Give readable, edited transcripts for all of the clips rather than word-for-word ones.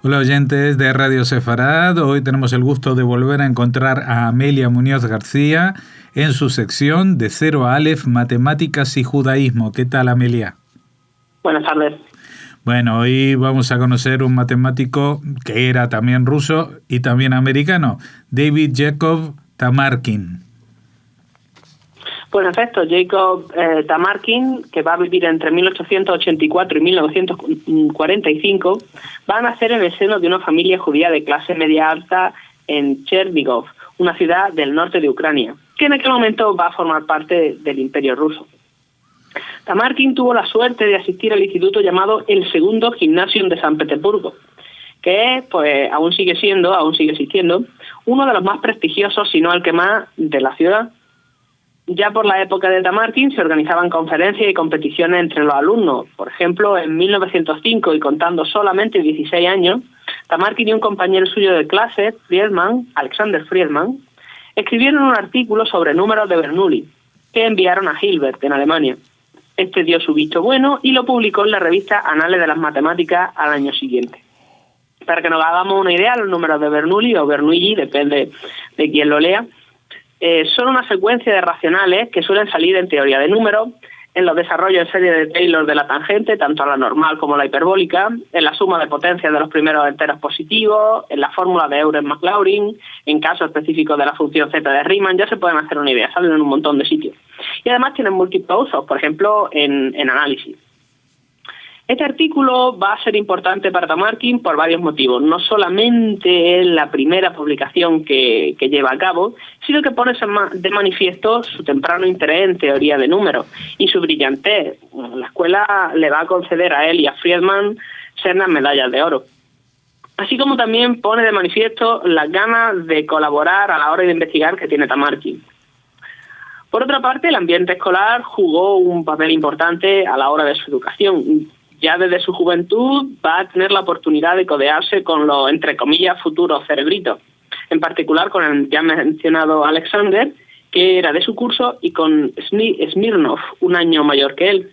Hola oyentes de Radio Sefarad, hoy tenemos el gusto de volver a encontrar a Amelia Muñoz García en su sección de 0 a Aleph, Matemáticas y Judaísmo. ¿Qué tal, Amelia? Buenas tardes. Bueno, hoy vamos a conocer un matemático que era también ruso y también americano, David Jacob Tamarkin. Pues en efecto, Jacob Tamarkin, que va a vivir entre 1884 y 1945, va a nacer en el seno de una familia judía de clase media alta en Chernigov, una ciudad del norte de Ucrania, que en aquel momento va a formar parte del Imperio Ruso. Tamarkin tuvo la suerte de asistir al instituto llamado el Segundo Gymnasium de San Petersburgo, que pues aún sigue existiendo, uno de los más prestigiosos, si no el que más, de la ciudad. Ya por la época de Tamarkin se organizaban conferencias y competiciones entre los alumnos. Por ejemplo, en 1905, y contando solamente 16 años, Tamarkin y un compañero suyo de clase, Alexander Friedman, escribieron un artículo sobre números de Bernoulli, que enviaron a Hilbert, en Alemania. Este dio su visto bueno y lo publicó en la revista Anales de las Matemáticas al año siguiente. Para que nos hagamos una idea, los números de Bernoulli o Bernoulli, depende de quién lo lea, son una secuencia de racionales que suelen salir en teoría de números, en los desarrollos en serie de Taylor de la tangente, tanto la normal como la hiperbólica, en la suma de potencias de los primeros enteros positivos, en la fórmula de Euler-Maclaurin, en casos específicos de la función z de Riemann. Ya se pueden hacer una idea, salen en un montón de sitios. Y además tienen múltiples usos, por ejemplo, en análisis. Este artículo va a ser importante para Tamarkin por varios motivos. No solamente es la primera publicación que lleva a cabo, sino que pone de manifiesto su temprano interés en teoría de números y su brillantez. La escuela le va a conceder a él y a Friedman sendas medallas de oro. Así como también pone de manifiesto las ganas de colaborar a la hora de investigar que tiene Tamarkin. Por otra parte, el ambiente escolar jugó un papel importante a la hora de su educación. Ya desde su juventud va a tener la oportunidad de codearse con los, entre comillas, futuros cerebritos. En particular con el ya mencionado Alexander, que era de su curso, y con Smirnov, un año mayor que él.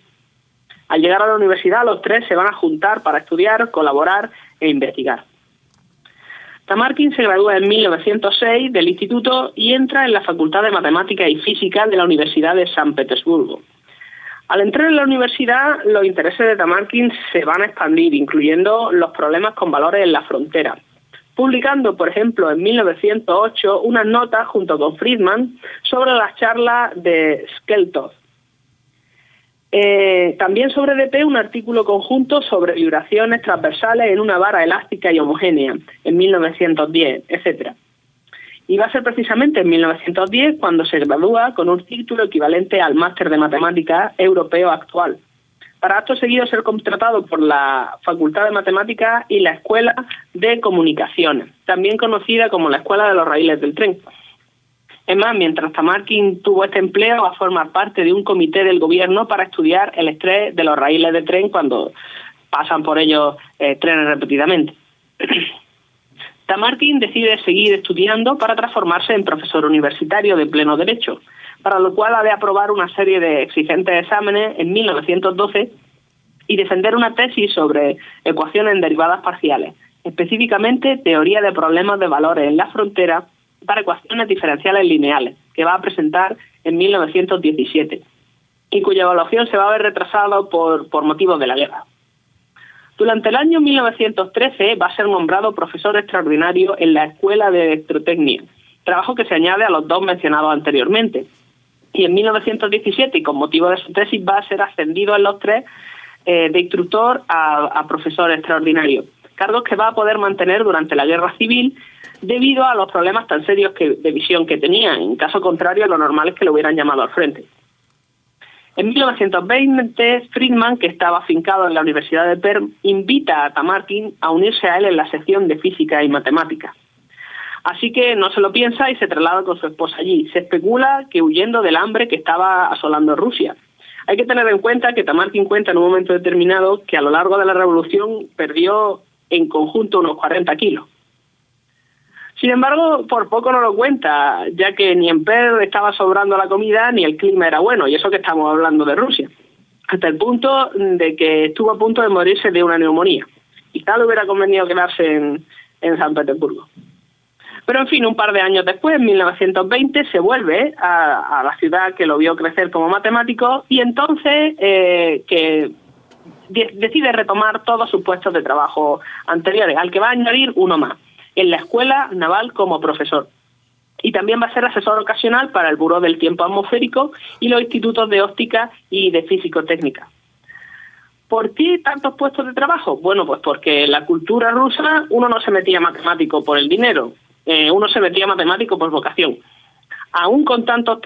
Al llegar a la universidad, los tres se van a juntar para estudiar, colaborar e investigar. Tamarkin se gradúa en 1906 del instituto y entra en la Facultad de Matemáticas y Física de la Universidad de San Petersburgo. Al entrar en la universidad, los intereses de Tamarkin se van a expandir, incluyendo los problemas con valores en la frontera, publicando, por ejemplo, en 1908 unas notas junto con Friedman sobre las charlas de Skeltov. También sobre dp un artículo conjunto sobre vibraciones transversales en una vara elástica y homogénea, en 1910, etc. Y va a ser precisamente en 1910 cuando se gradúa con un título equivalente al Máster de Matemáticas europeo actual. Para acto seguido ser contratado por la Facultad de Matemáticas y la Escuela de Comunicaciones, también conocida como la Escuela de los Raíles del Tren. Es más, mientras Tamarkin tuvo este empleo, va a formar parte de un comité del gobierno para estudiar el estrés de los raíles de tren cuando pasan por ellos trenes repetidamente. Tamarkin decide seguir estudiando para transformarse en profesor universitario de pleno derecho, para lo cual ha de aprobar una serie de exigentes exámenes en 1912 y defender una tesis sobre ecuaciones en derivadas parciales, específicamente teoría de problemas de valores en la frontera para ecuaciones diferenciales lineales, que va a presentar en 1917, y cuya evaluación se va a ver retrasada por motivos de la guerra. Durante el año 1913 va a ser nombrado profesor extraordinario en la Escuela de Electrotecnia, trabajo que se añade a los dos mencionados anteriormente. Y en 1917, y con motivo de su tesis, va a ser ascendido en los tres de instructor a profesor extraordinario, cargos que va a poder mantener durante la Guerra Civil debido a los problemas tan serios de visión que tenía. En caso contrario, lo normal es que lo hubieran llamado al frente. En 1920, Friedman, que estaba afincado en la Universidad de Perm, invita a Tamarkin a unirse a él en la sección de Física y Matemáticas. Así que no se lo piensa y se traslada con su esposa allí. Se especula que huyendo del hambre que estaba asolando Rusia. Hay que tener en cuenta que Tamarkin cuenta en un momento determinado que a lo largo de la revolución perdió en conjunto unos 40 kilos. Sin embargo, por poco no lo cuenta, ya que ni en Perm estaba sobrando la comida ni el clima era bueno, y eso que estamos hablando de Rusia. Hasta el punto de que estuvo a punto de morirse de una neumonía. quizá le hubiera convenido quedarse en San Petersburgo. Pero en fin, un par de años después, en 1920, se vuelve a la ciudad que lo vio crecer como matemático y entonces que decide retomar todos sus puestos de trabajo anteriores, al que va a añadir uno más, en la Escuela Naval como profesor. Y también va a ser asesor ocasional para el Buró del Tiempo Atmosférico y los institutos de óptica y de físico-técnica. ¿Por qué tantos puestos de trabajo? Bueno, pues porque en la cultura rusa uno no se metía matemático por el dinero, uno se metía matemático por vocación. Aún con tantos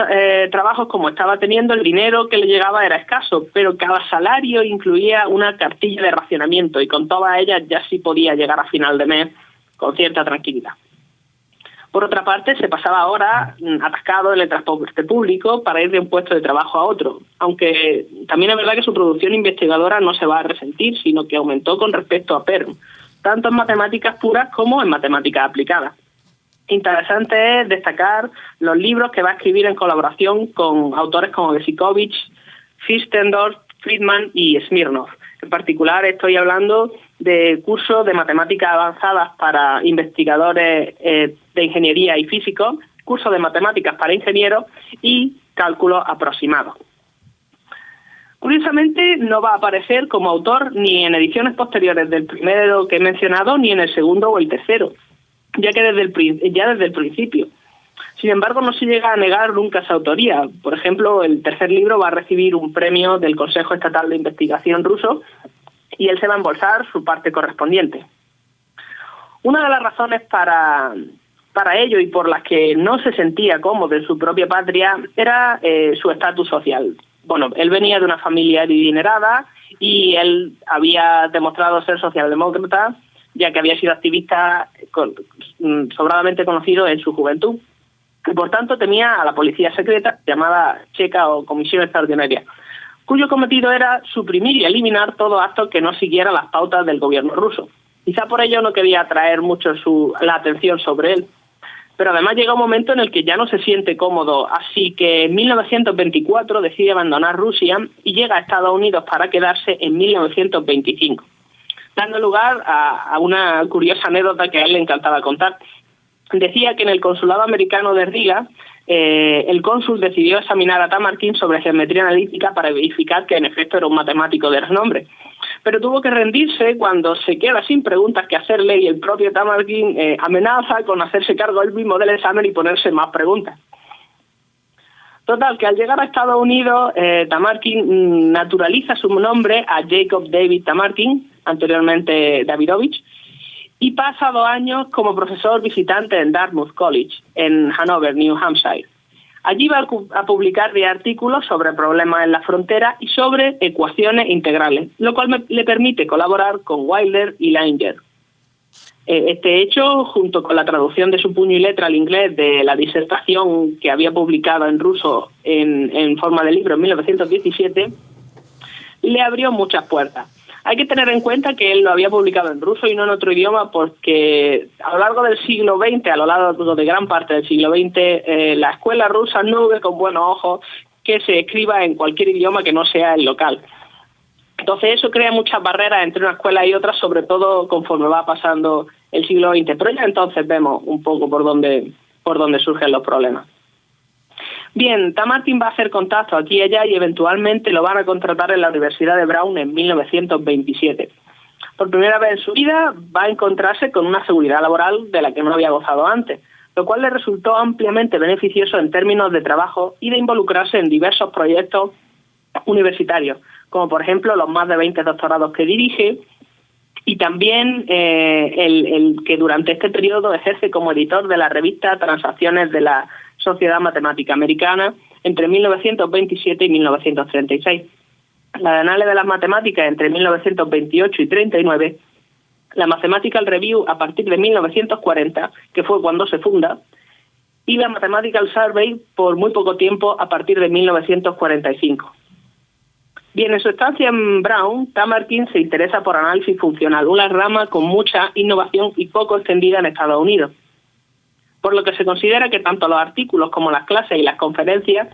trabajos como estaba teniendo, el dinero que le llegaba era escaso, pero cada salario incluía una cartilla de racionamiento y con todas ellas ya sí podía llegar a final de mes con cierta tranquilidad. Por otra parte, se pasaba horas atascado en el transporte público para ir de un puesto de trabajo a otro, aunque también es verdad que su producción investigadora no se va a resentir, sino que aumentó con respecto a Perm, tanto en matemáticas puras como en matemáticas aplicadas. Interesante es destacar los libros que va a escribir en colaboración con autores como Gesikovich, Fürstendorf, Friedman y Smirnov. En particular estoy hablando de cursos de matemáticas avanzadas para investigadores de ingeniería y físicos, cursos de matemáticas para ingenieros y cálculos aproximados. Curiosamente, no va a aparecer como autor ni en ediciones posteriores del primero que he mencionado, ni en el segundo o el tercero, ya que desde el principio. Sin embargo, no se llega a negar nunca esa autoría. Por ejemplo, el tercer libro va a recibir un premio del Consejo Estatal de Investigación ruso y él se va a embolsar su parte correspondiente. Una de las razones para ello y por las que no se sentía cómodo en su propia patria era su estatus social. Bueno, él venía de una familia adinerada y él había demostrado ser socialdemócrata, ya que había sido activista sobradamente conocido en su juventud. Y por tanto temía a la policía secreta, llamada Checa o Comisión Extraordinaria, cuyo cometido era suprimir y eliminar todo acto que no siguiera las pautas del gobierno ruso. Quizá por ello no quería atraer mucho la atención sobre él. Pero además llega un momento en el que ya no se siente cómodo, así que en 1924 decide abandonar Rusia y llega a Estados Unidos para quedarse en 1925, dando lugar a una curiosa anécdota que a él le encantaba contar. Decía que en el consulado americano de Riga, el cónsul decidió examinar a Tamarkin sobre geometría analítica para verificar que en efecto era un matemático de renombre. Pero tuvo que rendirse cuando se queda sin preguntas que hacerle y el propio Tamarkin amenaza con hacerse cargo él mismo del examen y ponerse más preguntas. Total, que al llegar a Estados Unidos, Tamarkin naturaliza su nombre a Jacob David Tamarkin, anteriormente Davidovich, y pasa 2 años como profesor visitante en Dartmouth College, en Hanover, New Hampshire. Allí va a publicar 10 artículos sobre problemas en la frontera y sobre ecuaciones integrales, lo cual le permite colaborar con Wilder y Langer. Este hecho, junto con la traducción de su puño y letra al inglés de la disertación que había publicado en ruso en forma de libro en 1917, le abrió muchas puertas. Hay que tener en cuenta que él lo había publicado en ruso y no en otro idioma porque a lo largo del siglo XX, a lo largo de gran parte del siglo XX, la escuela rusa no ve con buenos ojos que se escriba en cualquier idioma que no sea el local. Entonces eso crea muchas barreras entre una escuela y otra, sobre todo conforme va pasando el siglo XX. Pero ya entonces vemos un poco por dónde surgen los problemas. Bien, Tamarkin va a hacer contacto aquí y allá y eventualmente lo van a contratar en la Universidad de Brown en 1927. Por primera vez en su vida va a encontrarse con una seguridad laboral de la que no había gozado antes, lo cual le resultó ampliamente beneficioso en términos de trabajo y de involucrarse en diversos proyectos universitarios, como por ejemplo los más de 20 doctorados que dirige y también el que durante este periodo ejerce como editor de la revista Transacciones de la Sociedad Matemática Americana entre 1927 y 1936, la de Anales de las Matemáticas entre 1928 y 39, la Mathematical Review a partir de 1940, que fue cuando se funda, y la Mathematical Survey por muy poco tiempo a partir de 1945. Bien, en su estancia en Brown, Tamarkin se interesa por análisis funcional, una rama con mucha innovación y poco extendida en Estados Unidos, por lo que se considera que tanto los artículos como las clases y las conferencias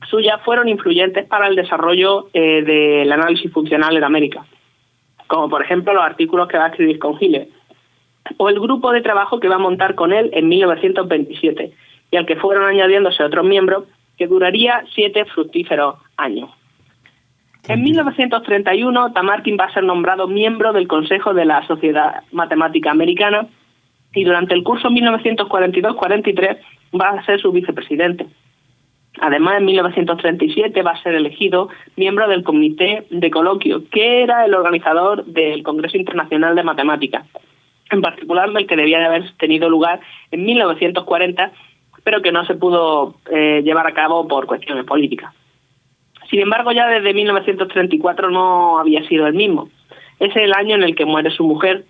suyas fueron influyentes para el desarrollo del análisis funcional en América. como por ejemplo los artículos que va a escribir con Hitler, o el grupo de trabajo que va a montar con él en 1927, y al que fueron añadiéndose otros miembros, que duraría 7 fructíferos años. En 1931, Tamarkin va a ser nombrado miembro del Consejo de la Sociedad Matemática Americana y durante el curso 1942-43 va a ser su vicepresidente. Además, en 1937 va a ser elegido miembro del Comité de Coloquio, que era el organizador del Congreso Internacional de Matemáticas, en particular del que debía de haber tenido lugar en 1940, pero que no se pudo llevar a cabo por cuestiones políticas. Sin embargo, ya desde 1934 no había sido el mismo. Es el año en el que muere su mujer.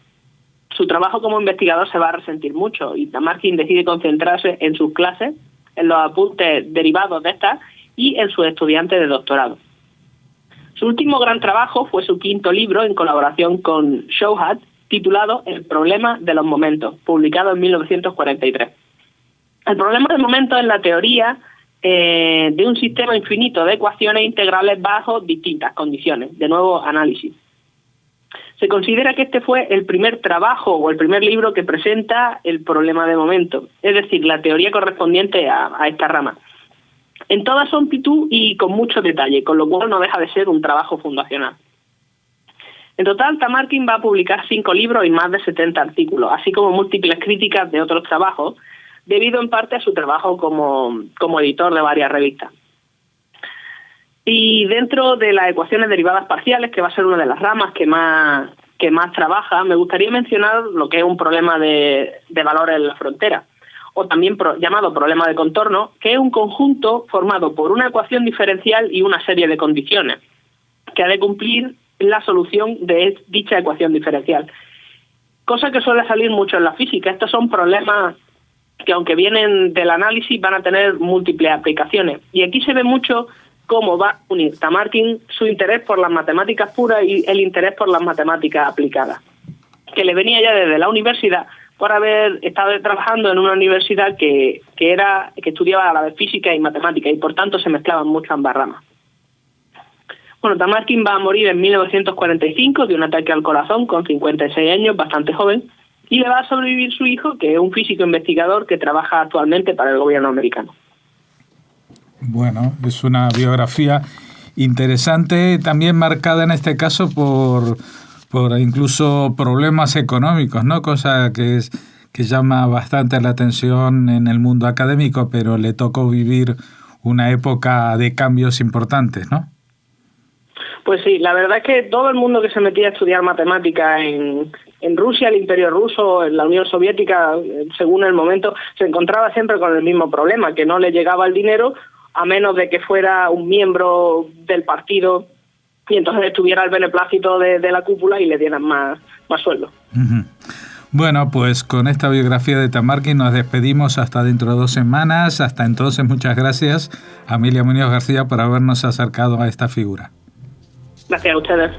Su trabajo como investigador se va a resentir mucho y Tamarkin decide concentrarse en sus clases, en los apuntes derivados de estas y en sus estudiantes de doctorado. Su último gran trabajo fue su quinto libro en colaboración con Shouhat, titulado El problema de los momentos, publicado en 1943. El problema del momento es la teoría de un sistema infinito de ecuaciones integrales bajo distintas condiciones, de nuevo análisis. Se considera que este fue el primer trabajo o el primer libro que presenta el problema de momento, es decir, la teoría correspondiente a esta rama, en toda su amplitud y con mucho detalle, con lo cual no deja de ser un trabajo fundacional. En total, Tamarkin va a publicar 5 libros y más de 70 artículos, así como múltiples críticas de otros trabajos, debido en parte a su trabajo como editor de varias revistas. Y dentro de las ecuaciones derivadas parciales, que va a ser una de las ramas que más trabaja, me gustaría mencionar lo que es un problema de valores en la frontera, o también llamado problema de contorno, que es un conjunto formado por una ecuación diferencial y una serie de condiciones, que ha de cumplir la solución de dicha ecuación diferencial. Cosa que suele salir mucho en la física. Estos son problemas que, aunque vienen del análisis, van a tener múltiples aplicaciones. Y aquí se ve mucho cómo va a unir Tamarkin su interés por las matemáticas puras y el interés por las matemáticas aplicadas, que le venía ya desde la universidad por haber estado trabajando en una universidad que estudiaba a la vez física y matemática, y por tanto se mezclaban mucho ambas ramas. Bueno, Tamarkin va a morir en 1945 de un ataque al corazón con 56 años, bastante joven, y le va a sobrevivir su hijo, que es un físico investigador que trabaja actualmente para el gobierno americano. Bueno, es una biografía interesante, también marcada en este caso por incluso problemas económicos, ¿no? Cosa que llama bastante la atención en el mundo académico, pero le tocó vivir una época de cambios importantes, ¿no? Pues sí, la verdad es que todo el mundo que se metía a estudiar matemáticas en Rusia, el Imperio Ruso, en la Unión Soviética, según el momento, se encontraba siempre con el mismo problema, que no le llegaba el dinero a menos de que fuera un miembro del partido y entonces estuviera el beneplácito de la cúpula y le dieran más sueldo. Uh-huh. Bueno, pues con esta biografía de Tamarkin nos despedimos hasta dentro de 2 semanas. Hasta entonces, muchas gracias, Amelia Muñoz García, por habernos acercado a esta figura. Gracias a ustedes.